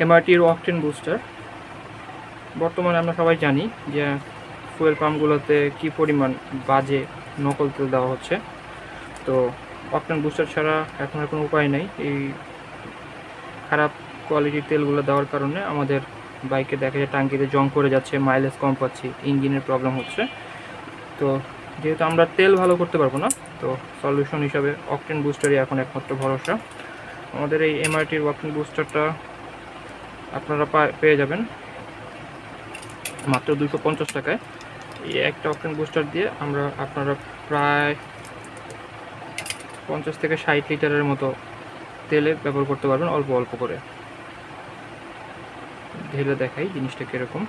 এমআরটির octane booster. বর্তমানে আমরা সবাই জানি যে ফুয়েল পাম্পগুলোতে কী পরিমাণ বাজে নকল তেল দেওয়া হচ্ছে। তো অকটেন বুস্টার ছাড়া এখন আর কোনো উপায় নেই। এই খারাপ কোয়ালিটির তেলগুলো দেওয়ার কারণে আমাদের বাইকে দেখা যায় টাঙ্কিতে জং করে যাচ্ছে, মাইলেজ কম পাচ্ছি, ইঞ্জিনের প্রবলেম হচ্ছে। তো যেহেতু আমরা তেল ভালো করতে পারবো না, তো সলিউশন হিসাবে অকটেন বুস্টারই এখন একমাত্র ভরসা। আমাদের এই এমআরটির অকটেন বুস্টারটা আপনারা পেয়ে যাবেন মাত্র 250 টাকায়। এই একটা অকটেন বুস্টার দিয়ে আপনারা প্রায় 50 থেকে 60 লিটারের মতো তেলে ব্যবহার করতে পারবেন অল্প অল্প করে। ঢেলে দেখাই জিনিসটা কীরকম।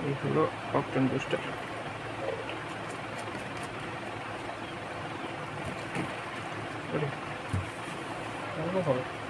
এই হলো অকটেন বুস্টার। ভালো হবে।